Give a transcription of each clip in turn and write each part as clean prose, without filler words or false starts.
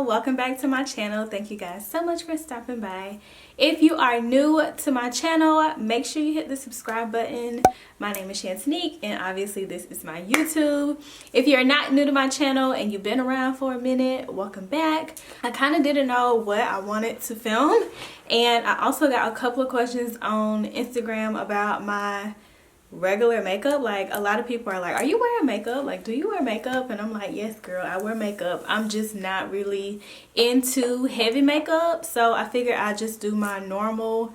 y'all, welcome back to my channel. Thank you guys so much for stopping by. If you are new to my channel, make sure you hit the subscribe button. My name is Chantenique and obviously this is my YouTube. If you're not new to my channel and you've been around for a minute, welcome back. I kind of didn't know what I wanted to film, and I also got a couple of questions on Instagram about my regular makeup. Like, a lot of people are like, are you wearing makeup? Like, do you wear makeup? And I'm like, yes girl, I wear makeup. I'm just not really into heavy makeup, so I figured I'd just do my normal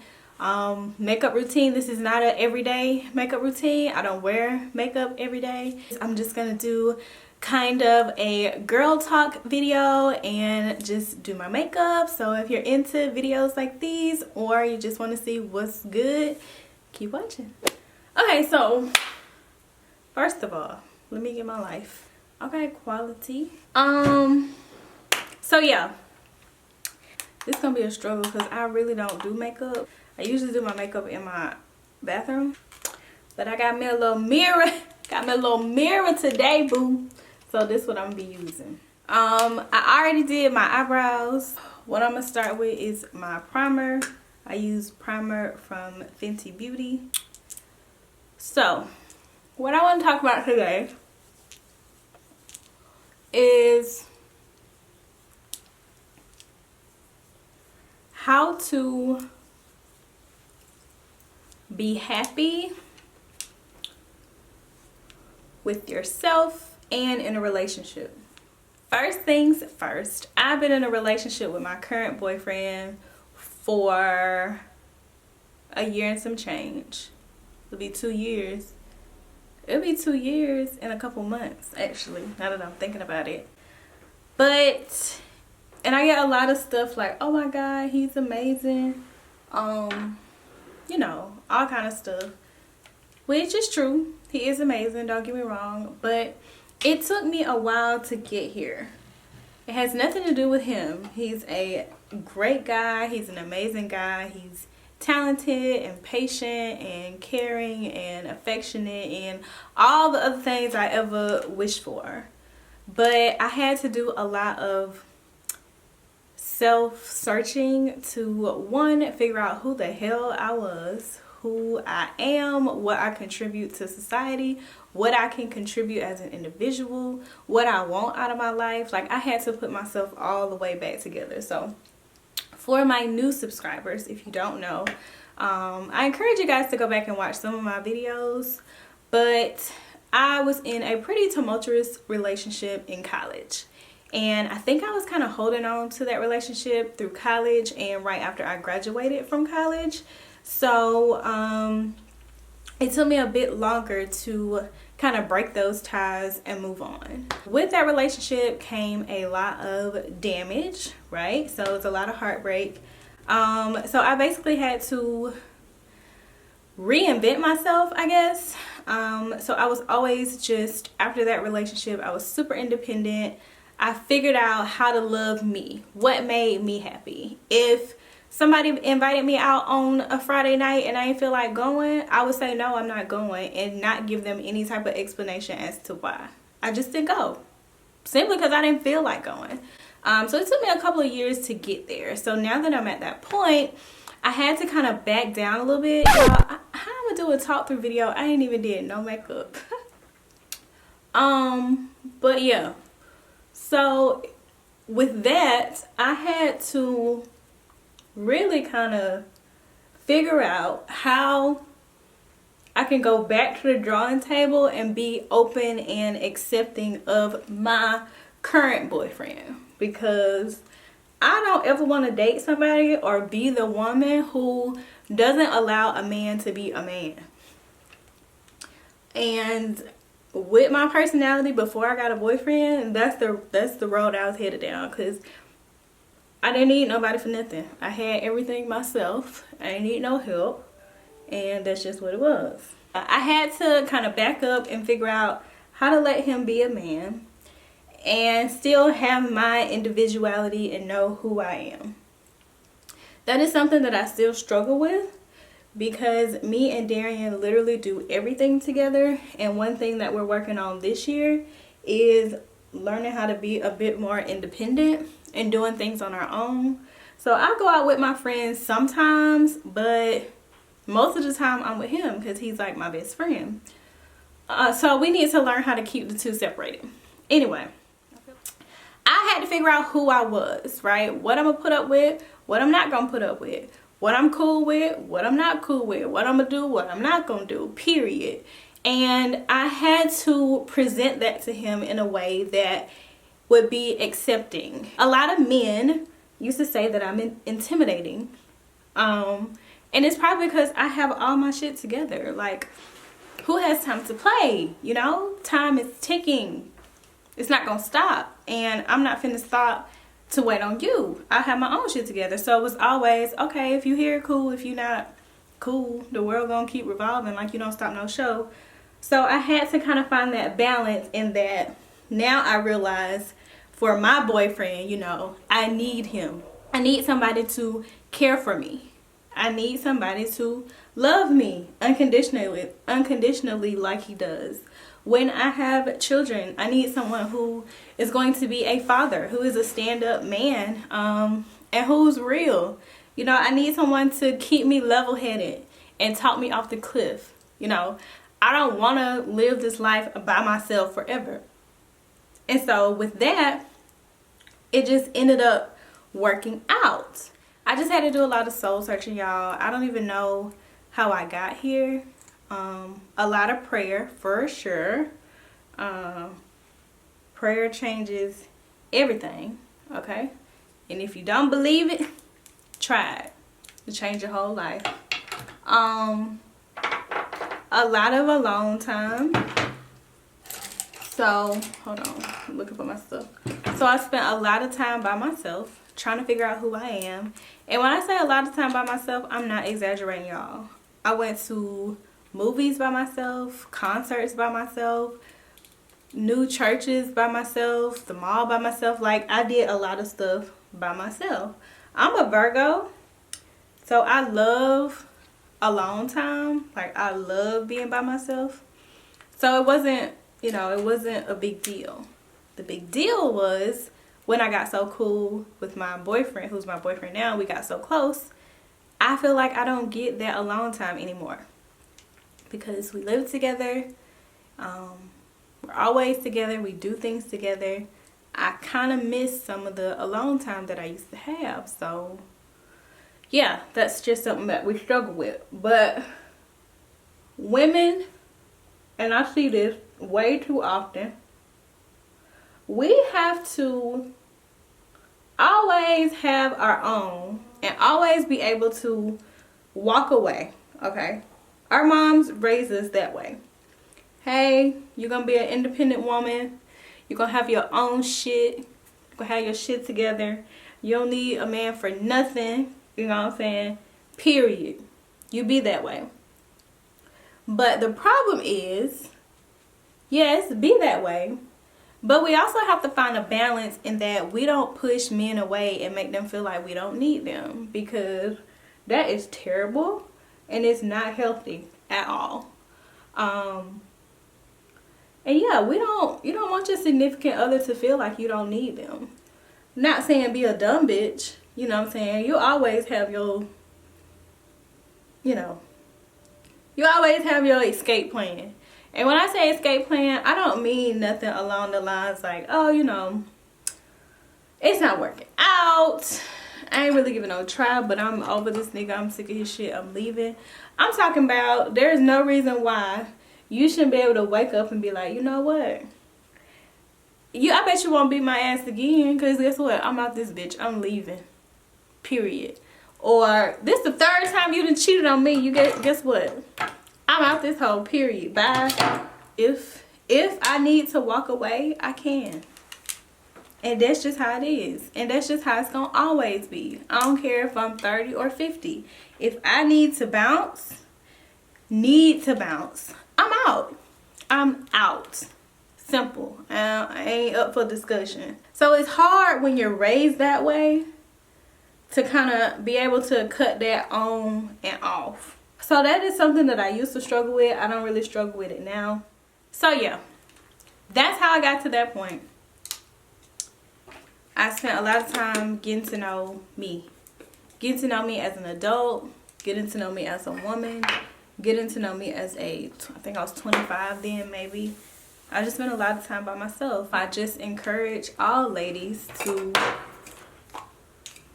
makeup routine. This is not an everyday makeup routine. I don't wear makeup every day. I'm just gonna do kind of a girl talk video and just do my makeup. So if you're into videos like these or you just want to see what's good, keep watching. Okay, so first of all, let me get my life. Okay, quality. So yeah, this is gonna be a struggle because I really don't do makeup. I usually do my makeup in my bathroom, but I got me a little mirror. Got me a little mirror today, boo. So this is what I'm gonna be using. I already did my eyebrows. What I'm gonna start with is my primer. I use primer from Fenty Beauty. So, what I want to talk about today is how to be happy with yourself and in a relationship. First things first, I've been in a relationship with my current boyfriend for a year and some change. It'll be 2 years. It'll be 2 years in a couple months, actually, now that I'm thinking about it. But, and I get a lot of stuff like, oh my god, he's amazing. You know, all kind of stuff. Which is true. He is amazing, don't get me wrong. But it took me a while to get here. It has nothing to do with him. He's a great guy. He's an amazing guy. He's talented and patient and caring and affectionate and all the other things I ever wished for. But I had to do a lot of self-searching to, one, figure out who the hell I was, who I am, what I contribute to society, what I can contribute as an individual, what I want out of my life. Like, I had to put myself all the way back together. So for my new subscribers, if you don't know, I encourage you guys to go back and watch some of my videos. But I was in a pretty tumultuous relationship in college. And I think I was kind of holding on to that relationship through college and right after I graduated from college. So it took me a bit longer to kind of break those ties and move on. With that relationship came a lot of damage, right? So it's a lot of heartbreak. So I basically had to reinvent myself, I guess. So I was always just, after that relationship, I was super independent. I figured out how to love me, what made me happy. If somebody invited me out on a Friday night and I didn't feel like going, I would say no, I'm not going, and not give them any type of explanation as to why. I just didn't go, simply because I didn't feel like going. So it took me a couple of years to get there. So now that I'm at that point, I had to kind of back down a little bit. How I'm gonna do a talk through video? I ain't even did no makeup. But yeah. So with that, I had to really kind of figure out how I can go back to the drawing table and be open and accepting of my current boyfriend, because I don't ever want to date somebody or be the woman who doesn't allow a man to be a man. And with my personality before I got a boyfriend, that's the road I was headed down, because I didn't need nobody for nothing. I had everything myself. I didn't need no help. And that's just what it was. I had to kind of back up and figure out how to let him be a man and still have my individuality and know who I am. That is something that I still struggle with, because me and Darian literally do everything together. And one thing that we're working on this year is learning how to be a bit more independent and doing things on our own. So I go out with my friends sometimes, but most of the time I'm with him because he's like my best friend. So we need to learn how to keep the two separated. Anyway, I had to figure out who I was, right? What I'm gonna put up with, what I'm not gonna put up with, what I'm cool with, what I'm not cool with, what I'm gonna do, what I'm not gonna do, period. And I had to present that to him in a way that would be accepting. A lot of men used to say that I'm intimidating. And it's probably because I have all my shit together. Like, who has time to play? You know, time is ticking. It's not gonna stop. And I'm not finna stop to wait on you. I have my own shit together. So it was always, okay, if you here, cool. If you not, cool. The world gonna keep revolving, like you don't stop no show. So I had to kind of find that balance in that. Now I realize for my boyfriend, you know, I need him. I need somebody to care for me. I need somebody to love me unconditionally like he does. When I have children, I need someone who is going to be a father, who is a stand-up man, and who's real. You know, I need someone to keep me level-headed and talk me off the cliff. You know, I don't want to live this life by myself forever. And so with that, it just ended up working out. I just had to do a lot of soul searching, y'all. I don't even know how I got here. A lot of prayer for sure. Prayer changes everything, okay? And if you don't believe it, try it to change your whole life. A lot of alone time. So, hold on, I'm looking for my stuff. So I spent a lot of time by myself trying to figure out who I am. And when I say a lot of time by myself, I'm not exaggerating, y'all. I went to movies by myself, concerts by myself, new churches by myself, the mall by myself. Like, I did a lot of stuff by myself. I'm a Virgo, so I love alone time. Like, I love being by myself. So it wasn't, you know, it wasn't a big deal. The big deal was when I got so cool with my boyfriend, who's my boyfriend now. We got so close. I feel like I don't get that alone time anymore because we live together. We're always together. We do things together. I kind of miss some of the alone time that I used to have. So yeah, that's just something that we struggle with. But women, and I see this way too often, we have to always have our own and always be able to walk away, okay? Our moms raised us that way. Hey, you're gonna be an independent woman. You're gonna have your own shit. You're gonna have your shit together. You don't need a man for nothing. You know what I'm saying? Period. You be that way. But the problem is, yes, be that way. But we also have to find a balance in that we don't push men away and make them feel like we don't need them, because that is terrible and it's not healthy at all. And yeah, you don't want your significant other to feel like you don't need them. Not saying be a dumb bitch, you know what I'm saying? You always have your, you always have your escape plan. And when I say escape plan, I don't mean nothing along the lines like, oh, it's not working out. I ain't really giving no try, but I'm over this nigga. I'm sick of his shit. I'm leaving. I'm talking about there's no reason why you shouldn't be able to wake up and be like, you know what? I bet you won't beat my ass again, because guess what? I'm out this bitch. I'm leaving. Period. Or this the third time you done cheated on me. You guess what? I'm out this whole period. Bye. If I need to walk away, I can. And that's just how it is. And that's just how it's going to always be. I don't care if I'm 30 or 50. If I need to bounce, I'm out. I'm out. Simple. I ain't up for discussion. So it's hard when you're raised that way to kind of be able to cut that on and off. So that is something that I used to struggle with. I don't really struggle with it now. So yeah, that's how I got to that point. I spent a lot of time getting to know me. Getting to know me as an adult, getting to know me as a woman, getting to know me as I think I was 25 then maybe. I just spent a lot of time by myself. I just encourage all ladies to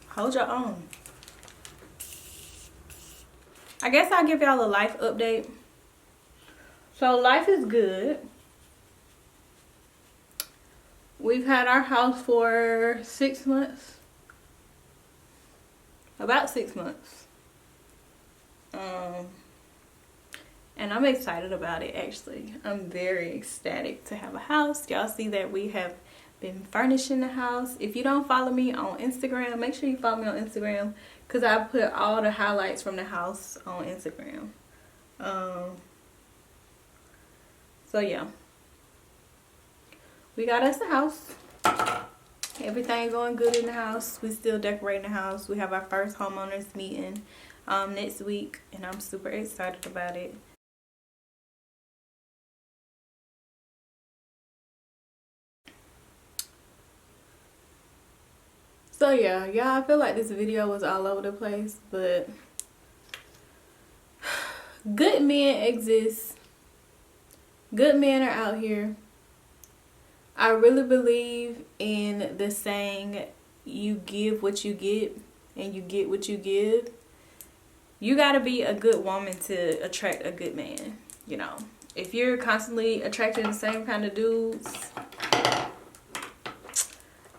hold your own. I guess I'll give y'all a life update. So life is good. We've had our house for 6 months. About 6 months. And I'm excited about it, actually. I'm very ecstatic to have a house. Y'all see that we have been furnishing the house. If you don't follow me on Instagram, make sure you follow me on Instagram, because I put all the highlights from the house on Instagram. So yeah, we got us a house. Everything going good in the house. We still decorating the house. We have our first homeowners meeting next week, and I'm super excited about it. So yeah, I feel like this video was all over the place, but good men exist. Good men are out here. I really believe in the saying, you give what you get and you get what you give. You gotta be a good woman to attract a good man. You know, if you're constantly attracting the same kind of dudes,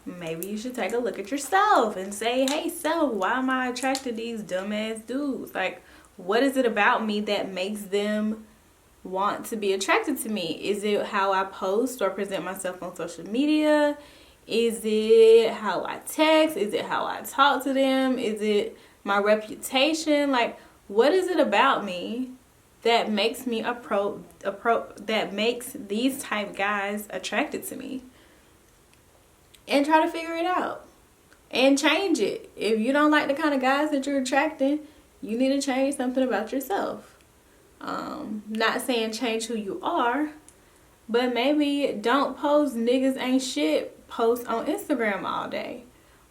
maybe you should take a look at yourself and say, hey, so why am I attracted to these dumbass dudes? Like, what is it about me that makes them want to be attracted to me? Is it how I post or present myself on social media? Is it how I text? Is it how I talk to them? Is it my reputation? Like, what is it about me that makes me that makes these type guys attracted to me? And try to figure it out and change it. If you don't like the kind of guys that you're attracting, you need to change something about yourself. Not saying change who you are, but maybe don't post niggas ain't shit post on Instagram all day,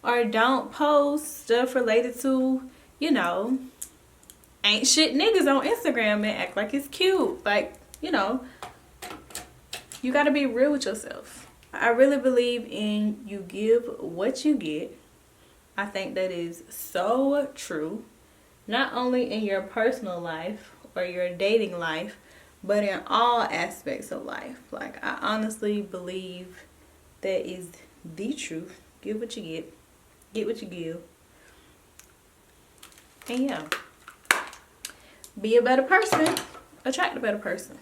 or don't post stuff related to, you know, ain't shit niggas on Instagram and act like it's cute. Like, you know, you got to be real with yourself. I really believe in you give what you get. I think that is so true, not only in your personal life or your dating life, but in all aspects of life. Like, I honestly believe that is the truth. Give what you get what you give. And yeah, be a better person, attract a better person.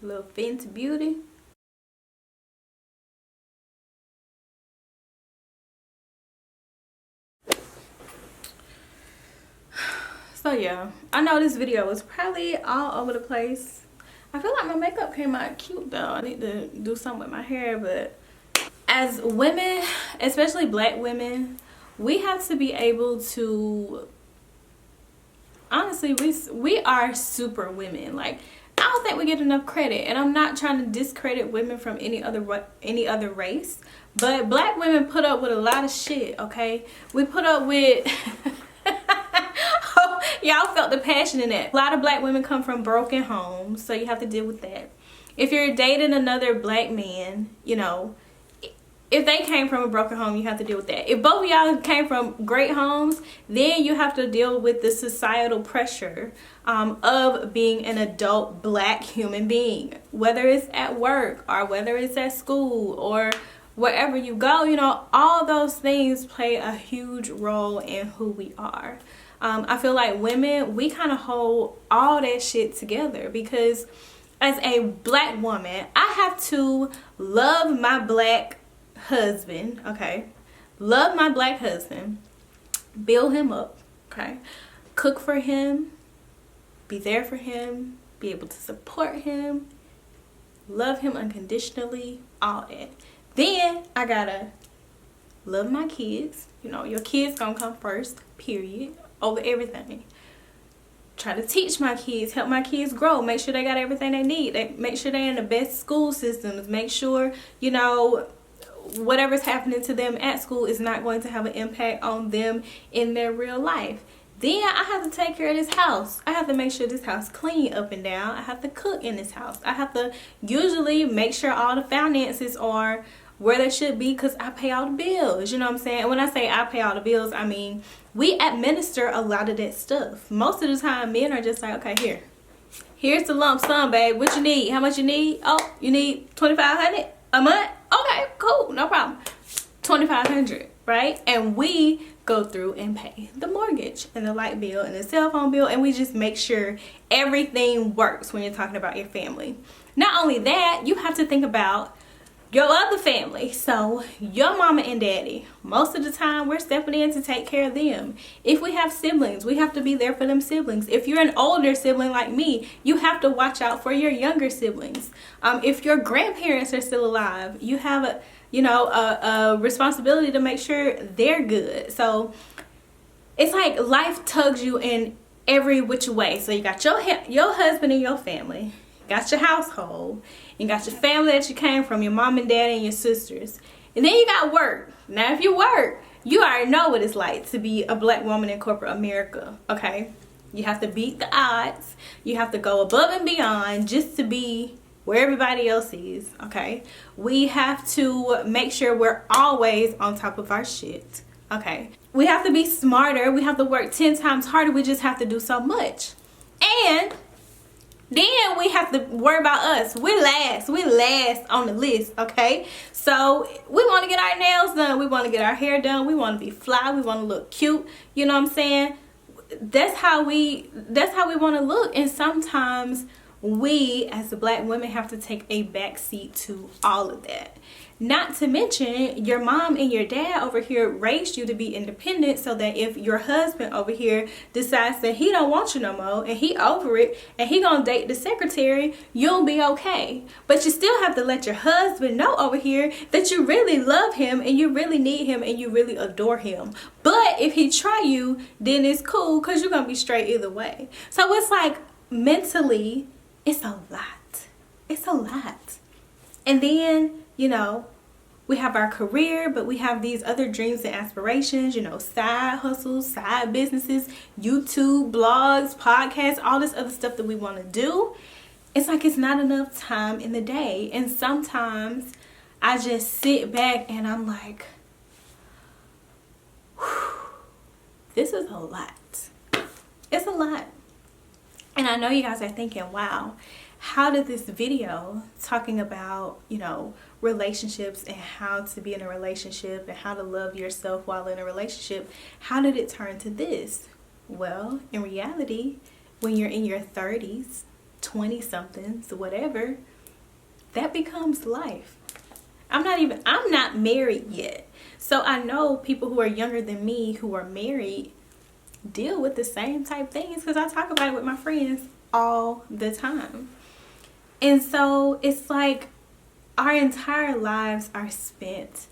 A little Fenty Beauty. So yeah, I know this video was probably all over the place. I feel like my makeup came out cute though. I need to do something with my hair, but as women, especially black women, we have to be able to, honestly, we are super women. Like, I don't think we get enough credit, and I'm not trying to discredit women from any other race, but black women put up with a lot of shit. Okay, we put up with y'all felt the passion in that. A lot of black women come from broken homes, so you have to deal with that. If you're dating another black man, you know, if they came from a broken home, you have to deal with that. If both of y'all came from great homes, then you have to deal with the societal pressure of being an adult black human being, whether it's at work or whether it's at school or wherever you go. You know, all those things play a huge role in who we are. I feel like women, we kind of hold all that shit together, because as a black woman, I have to love my black husband, okay? Love my black husband, build him up, okay? Cook for him, be there for him, be able to support him, love him unconditionally, all that. Then I gotta love my kids. You know, your kids gonna come first, period, over everything. try to teach my kids, help my kids grow, make sure they got everything they need, make sure they're in the best school systems, make sure, you know, whatever's happening to them at school is not going to have an impact on them in their real life. Then I have to take care of this house. I have to make sure this house clean up and down. I have to cook in this house. I have to usually make sure all the finances are where they should be, because I pay all the bills. You know what I'm saying? And when I say I pay all the bills, I mean we administer a lot of that stuff. Most of the time men are just like, okay, here's the lump sum, babe. What you need? How much you need? Oh, you need $2,500 a month? Okay, cool, no problem. $2,500, right? And we go through and pay the mortgage and the light bill and the cell phone bill, and we just make sure everything works when you're talking about your family. Not only that, you have to think about your other family. So your mama and daddy, most of the time we're stepping in to take care of them. If we have siblings, we have to be there for them siblings. If you're an older sibling like me, you have to watch out for your younger siblings. If your grandparents are still alive, you have a responsibility to make sure they're good. So it's like life tugs you in every which way. So you got your husband and your family, got your household, and got your family that you came from, your mom and dad and your sisters. And then you got work. Now if you work, you already know what it's like to be a black woman in corporate America, okay? You have to beat the odds. You have to go above and beyond just to be where everybody else is, okay? We have to make sure we're always on top of our shit, okay? We have to be smarter. We have to work 10 times harder. We just have to do so much. And then we have to worry about us. We're last on the list, okay? So we want to get our nails done. We want to get our hair done. We want to be fly. We want to look cute. You know what I'm saying? That's how we want to look. And sometimes we as the black women have to take a back seat to all of that. Not to mention, your mom and your dad over here raised you to be independent, so that if your husband over here decides that he don't want you no more and he over it and he gonna date the secretary, you'll be okay. But you still have to let your husband know over here that you really love him and you really need him and you really adore him. But if he try you, then it's cool, because you're gonna be straight either way. So it's like, mentally, it's a lot. It's a lot. And then, you know, we have our career, but we have these other dreams and aspirations, you know, side hustles, side businesses, YouTube, blogs, podcasts, all this other stuff that we want to do. It's like it's not enough time in the day. And sometimes I just sit back and I'm like, this is a lot. It's a lot. And I know you guys are thinking, wow, how did this video talking about, you know, relationships and how to be in a relationship and how to love yourself while in a relationship, how did it turn to this? Well, in reality, when you're in your 30s, 20 somethings, whatever, that becomes life. I'm not married yet. So I know people who are younger than me who are married deal with the same type things, because I talk about it with my friends all the time. And so it's like our entire lives are spent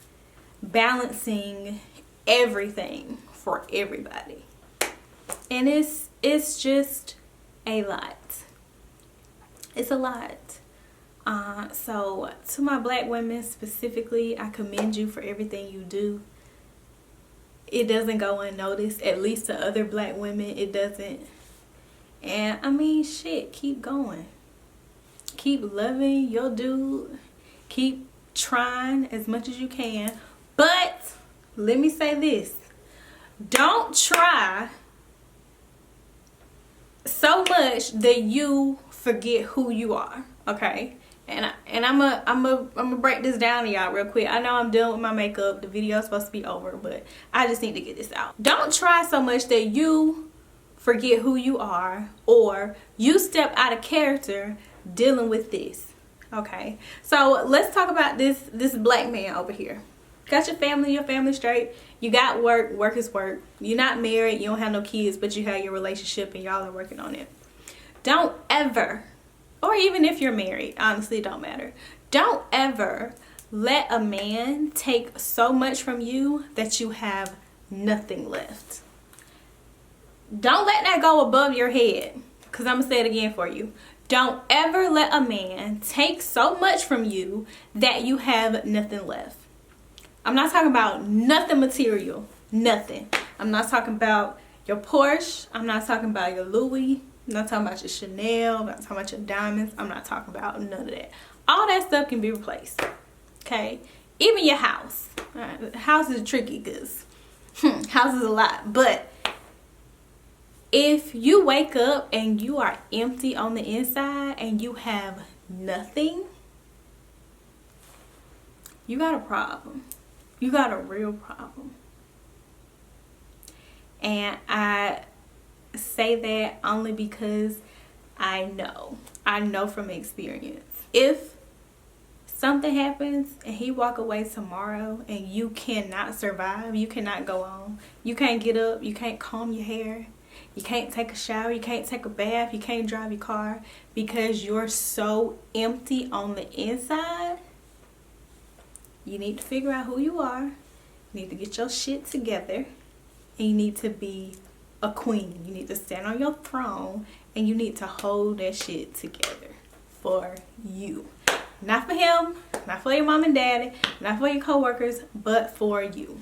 balancing everything for everybody. And it's just a lot. It's a lot. So to my black women specifically, I commend you for everything you do. It doesn't go unnoticed, at least to other black women, it doesn't. And I mean, shit, keep going. Keep loving your dude. Keep trying as much as you can. But let me say this. Don't try so much that you forget who you are, okay? And I'm a break this down to y'all real quick. I know I'm done with my makeup. The video is supposed to be over, but I just need to get this out. Don't try so much that you forget who you are, or you step out of character dealing with this, okay? So let's talk about this black man over here. Got your family straight. You got work is work. You're not married, you don't have no kids, but you have your relationship and y'all are working on it. Don't ever, or even if you're married, honestly, it don't matter. Don't ever let a man take so much from you that you have nothing left. Don't let that go above your head, because I'm going to say it again for you. Don't ever let a man take so much from you that you have nothing left. I'm not talking about nothing material. Nothing. I'm not talking about your Porsche. I'm not talking about your Louis. I'm not talking about your Chanel. I'm not talking about your diamonds. I'm not talking about none of that. All that stuff can be replaced. Okay? Even your house. House is tricky because house is a lot. But if you wake up and you are empty on the inside and you have nothing, you got a problem. You got a real problem. And I say that only because I know from experience. If something happens and he walk away tomorrow and you cannot survive, you cannot go on, you can't get up, you can't comb your hair, you can't take a shower, you can't take a bath, you can't drive your car because you're so empty on the inside, you need to figure out who you are. You need to get your shit together. And you need to be a queen. You need to stand on your throne. And you need to hold that shit together for you. Not for him. Not for your mom and daddy. Not for your coworkers. But for you.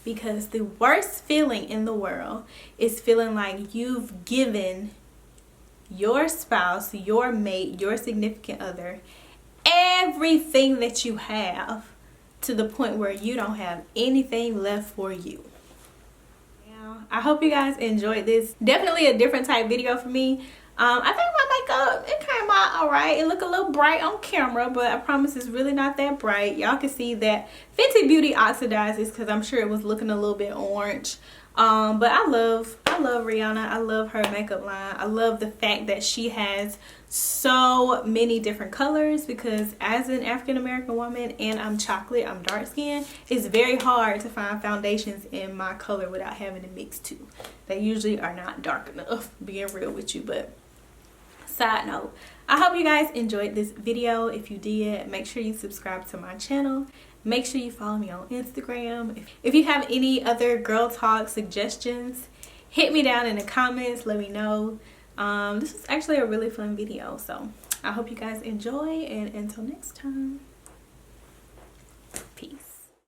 Because the worst feeling in the world is feeling like you've given your spouse, your mate, your significant other, everything that you have to the point where you don't have anything left for you. I hope you guys enjoyed this. Definitely a different type video for me. I think my makeup, it came out alright. It looked a little bright on camera, but I promise it's really not that bright. Y'all can see that Fenty Beauty oxidizes because I'm sure it was looking a little bit orange. But I love Rihanna. I love her makeup line. I love the fact that she has so many different colors, because as an African-American woman and I'm chocolate, I'm dark skinned, it's very hard to find foundations in my color without having to mix two. They usually are not dark enough, being real with you. But side note, I hope you guys enjoyed this video. If you did, make sure you subscribe to my channel. Make sure you follow me on Instagram. If you have any other girl talk suggestions, hit me down in the comments. Let me know. This was actually a really fun video. So I hope you guys enjoy. And until next time.